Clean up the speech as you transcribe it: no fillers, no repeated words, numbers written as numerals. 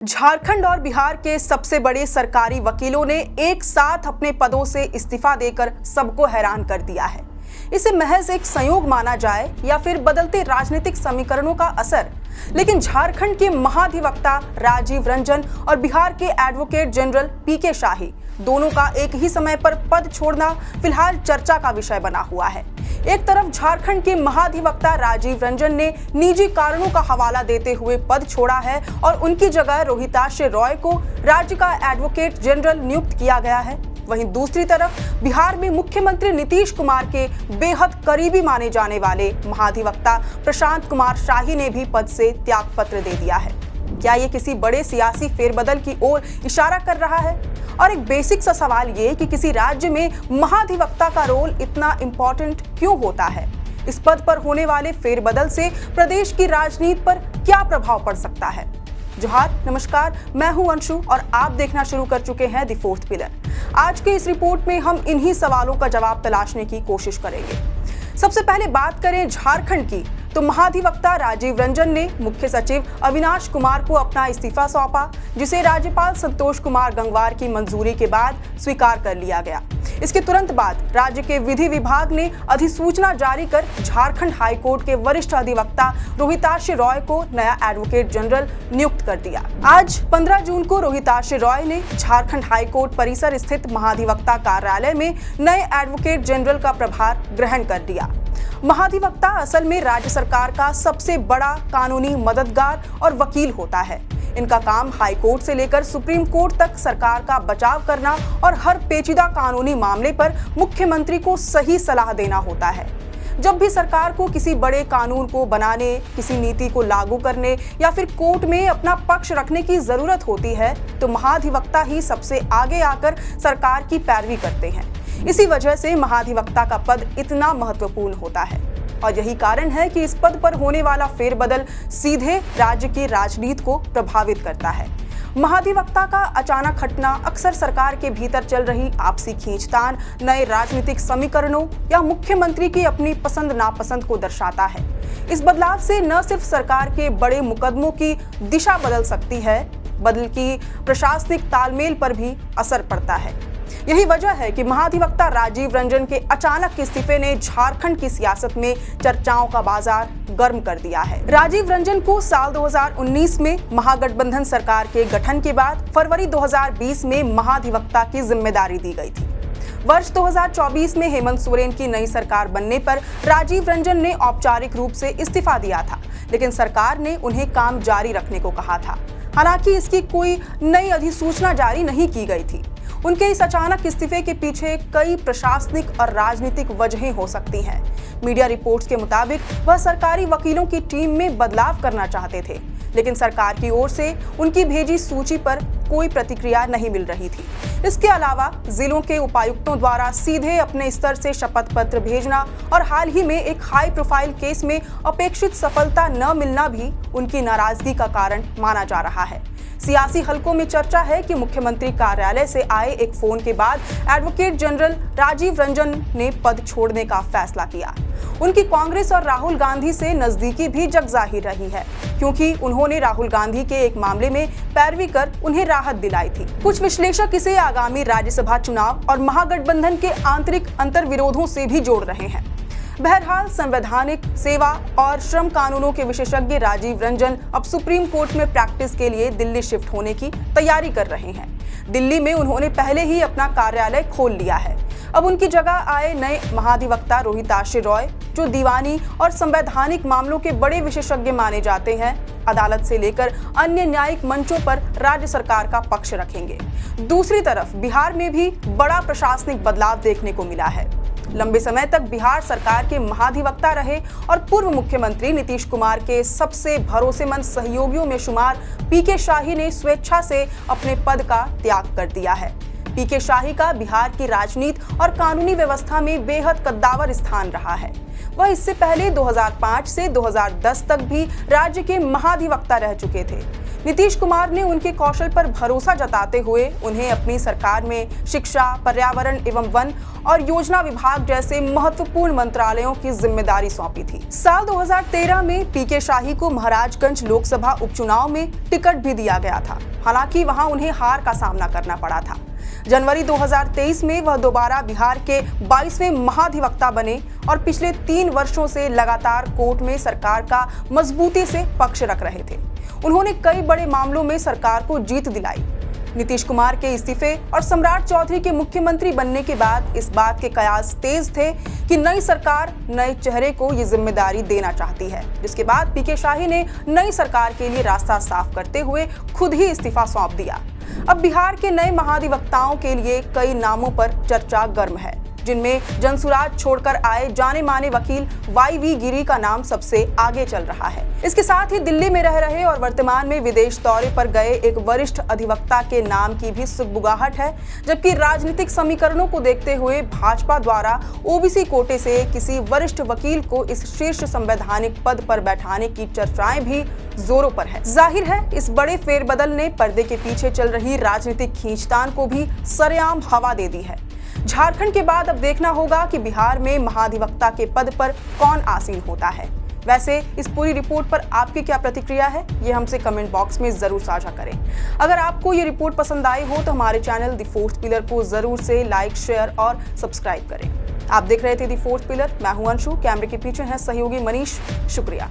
झारखंड और बिहार के सबसे बड़े सरकारी वकीलों ने एक साथ अपने पदों से इस्तीफा देकर सबको हैरान कर दिया है। इसे महज एक संयोग माना जाए या फिर बदलते राजनीतिक समीकरणों का असर, लेकिन झारखंड के महाधिवक्ता राजीव रंजन और बिहार के एडवोकेट जनरल पीके शाही दोनों का एक ही समय पर पद छोड़ना फिलहाल चर्चा का विषय बना हुआ है। एक तरफ झारखंड के महाधिवक्ता राजीव रंजन ने निजी कारणों का हवाला देते हुए पद छोड़ा है और उनकी जगह रोहिताश रॉय को राज्य का एडवोकेट जनरल नियुक्त किया गया है। वहीं दूसरी तरफ बिहार में मुख्यमंत्री नीतीश कुमार के बेहद करीबी माने जाने वाले महाधिवक्ता प्रशांत कुमार शाही ने भी पद से त्यागपत्र दे दिया है। क्या ये किसी बड़े सियासी फेरबदल की ओर इशारा कर रहा है? और एक बेसिक सा सवाल ये कि किसी राज्य में महाधिवक्ता का रोल इतना इम्पोर्टेंट क्यों होता है? इस पद पर होने वाले फेरबदल से प्रदेश की राजनीति पर क्या प्रभाव पड़ सकता है? जोहार, नमस्कार, मैं हूं अंशु और आप देखना शुरू कर चुके हैं द फोर्थ पिलर। आज के इस रिपोर्ट में हम इन्हीं सवालों का जवाब तलाशने की कोशिश करेंगे। सबसे पहले बात करें झारखंड की, तो महाधिवक्ता राजीव रंजन ने मुख्य सचिव अविनाश कुमार को अपना इस्तीफा सौंपा, जिसे राज्यपाल संतोष कुमार गंगवार की मंजूरी के बाद स्वीकार कर लिया गया। इसके तुरंत बाद राज्य के विधि विभाग ने अधिसूचना जारी कर झारखंड हाईकोर्ट के वरिष्ठ अधिवक्ता रोहिताश रॉय को नया एडवोकेट जनरल नियुक्त कर दिया। आज 15 जून को रोहिताश रॉय ने झारखंड हाईकोर्ट परिसर स्थित महाधिवक्ता कार्यालय में नए एडवोकेट जनरल का प्रभार ग्रहण कर लिया। महाधिवक्ता असल में राज्य सरकार का सबसे बड़ा कानूनी मददगार और वकील होता है। इनका काम हाई कोर्ट से लेकर सुप्रीम कोर्ट तक सरकार का बचाव करना और हर पेचीदा कानूनी मामले पर मुख्यमंत्री को सही सलाह देना होता है। जब भी सरकार को किसी बड़े कानून को बनाने, किसी नीति को लागू करने या फिर कोर्ट में अपना पक्ष रखने की जरूरत होती है, तो महाधिवक्ता ही सबसे आगे आकर सरकार की पैरवी करते हैं। इसी वजह से महाधिवक्ता का पद इतना महत्वपूर्ण होता है और यही कारण है कि इस पद पर होने वाला फेरबदल सीधे राज्य की राजनीति को प्रभावित करता है। महाधिवक्ता का अचानक हटना अक्सर सरकार के भीतर चल रही आपसी खींचतान, नए राजनीतिक समीकरणों या मुख्यमंत्री की अपनी पसंद नापसंद को दर्शाता है। इस बदलाव से न सिर्फ सरकार के बड़े मुकदमों की दिशा बदल सकती है, बल्कि प्रशासनिक तालमेल पर भी असर पड़ता है। यही वजह है कि महाधिवक्ता राजीव रंजन के अचानक इस्तीफे ने झारखंड की सियासत में चर्चाओं का बाजार गर्म कर दिया है। राजीव रंजन को साल 2019 में महागठबंधन सरकार के गठन के बाद फरवरी 2020 में महाधिवक्ता की जिम्मेदारी दी गई थी। वर्ष 2024 में हेमंत सोरेन की नई सरकार बनने पर राजीव रंजन ने औपचारिक रूप से इस्तीफा दिया था, लेकिन सरकार ने उन्हें काम जारी रखने को कहा था। हालांकि इसकी कोई नई अधिसूचना जारी नहीं की गई थी। उनके इस अचानक इस्तीफे के पीछे कई प्रशासनिक और राजनीतिक वजहें हो सकती हैं। मीडिया रिपोर्ट्स के मुताबिक वह सरकारी वकीलों की टीम में बदलाव करना चाहते थे, लेकिन सरकार की ओर से उनकी भेजी सूची पर कोई प्रतिक्रिया नहीं मिल रही थी। इसके अलावा जिलों के उपायुक्तों द्वारा सीधे अपने स्तर से शपथ पत्र भेजना और हाल ही में एक हाई प्रोफाइल केस में अपेक्षित सफलता न मिलना भी उनकी नाराजगी का कारण माना जा रहा है। सियासी हलकों में चर्चा है कि मुख्यमंत्री कार्यालय से आए एक फोन के बाद एडवोकेट जनरल राजीव रंजन ने पद छोड़ने का फैसला किया। उनकी कांग्रेस और राहुल गांधी से नजदीकी भी जग जाहिर रही है, क्योंकि उन्होंने राहुल गांधी के एक मामले में पैरवी कर उन्हें राहत दिलाई थी। कुछ विश्लेषक इसे आगामी राज्यसभा चुनाव और महागठबंधन के आंतरिक अंतर्विरोधों से भी जोड़ रहे हैं। बहरहाल संवैधानिक सेवा और श्रम कानूनों के विशेषज्ञ राजीव रंजन अब सुप्रीम कोर्ट में प्रैक्टिस के लिए दिल्ली शिफ्ट होने की तैयारी कर रहे हैं। दिल्ली में उन्होंने पहले ही अपना कार्यालय खोल लिया है। अब उनकी जगह आए नए महाधिवक्ता रोहिताश रॉय, जो दीवानी और संवैधानिक मामलों के बड़े विशेषज्ञ माने जाते हैं, अदालत से लेकर अन्य न्यायिक मंचों पर राज्य सरकार का पक्ष रखेंगे। दूसरी तरफ बिहार में भी बड़ा प्रशासनिक बदलाव देखने को मिला है। लंबे समय तक बिहार सरकार के महाधिवक्ता रहे और पूर्व मुख्यमंत्री नीतीश कुमार के सबसे भरोसेमंद सहयोगियों में शुमार पीके शाही ने स्वेच्छा से अपने पद का त्याग कर दिया है। पीके शाही का बिहार की राजनीति और कानूनी व्यवस्था में बेहद कद्दावर स्थान रहा है। वह इससे पहले 2005 से 2010 तक भी राज्य के महाधिवक्ता रह चुके थे। नीतीश कुमार ने उनके कौशल पर भरोसा जताते हुए उन्हें अपनी सरकार में शिक्षा, पर्यावरण एवं वन और योजना विभाग जैसे महत्वपूर्ण मंत्रालयों की जिम्मेदारी सौंपी थी। साल 2013 में पीके शाही को महाराजगंज लोकसभा उपचुनाव में टिकट भी दिया गया था। हालांकि वहां उन्हें हार का सामना करना पड़ा था। जनवरी 2023 में वह दोबारा बिहार के 22वें महाधिवक्ता बने और पिछले 3 वर्षों से लगातार कोर्ट में सरकार का मजबूती से पक्ष रख रहे थे। उन्होंने कई बड़े मामलों में सरकार को जीत दिलाई। नीतीश कुमार के इस्तीफे और सम्राट चौधरी के मुख्यमंत्री बनने के बाद इस बात के कयास तेज थे कि नई सरकार नए चेहरे को ये जिम्मेदारी देना चाहती है, जिसके बाद पीके शाही ने नई सरकार के लिए रास्ता साफ करते हुए खुद ही इस्तीफा सौंप दिया। अब बिहार के नए महाधिवक्ताओं के लिए कई नामों पर चर्चा गर्म है, जिनमें जनसुराज छोड़कर आए जाने माने वकील YV गिरी का नाम सबसे आगे चल रहा है। इसके साथ ही दिल्ली में रह रहे और वर्तमान में विदेश दौरे पर गए एक वरिष्ठ अधिवक्ता के नाम की भी सुगबुगाहट है, जबकि राजनीतिक समीकरणों को देखते हुए भाजपा द्वारा OBC कोटे से किसी वरिष्ठ वकील को इस शीर्ष संवैधानिक पद पर बैठाने की चर्चाएं भी जोरों पर है। जाहिर है इस बड़े फेरबदल ने पर्दे के पीछे चल रही राजनीतिक खींचतान को भी सरेआम हवा दे दी है। झारखंड के बाद अब देखना होगा कि बिहार में महाधिवक्ता के पद पर कौन आसीन होता है। वैसे इस पूरी रिपोर्ट पर आपकी क्या प्रतिक्रिया है, ये हमसे कमेंट बॉक्स में जरूर साझा करें। अगर आपको ये रिपोर्ट पसंद आई हो तो हमारे चैनल द फोर्थ पिलर को जरूर से लाइक, शेयर और सब्सक्राइब करें। आप देख रहे थे द फोर्थ पिलर, मैं हूं अंशु, कैमरे के पीछे है सहयोगी मनीष। शुक्रिया।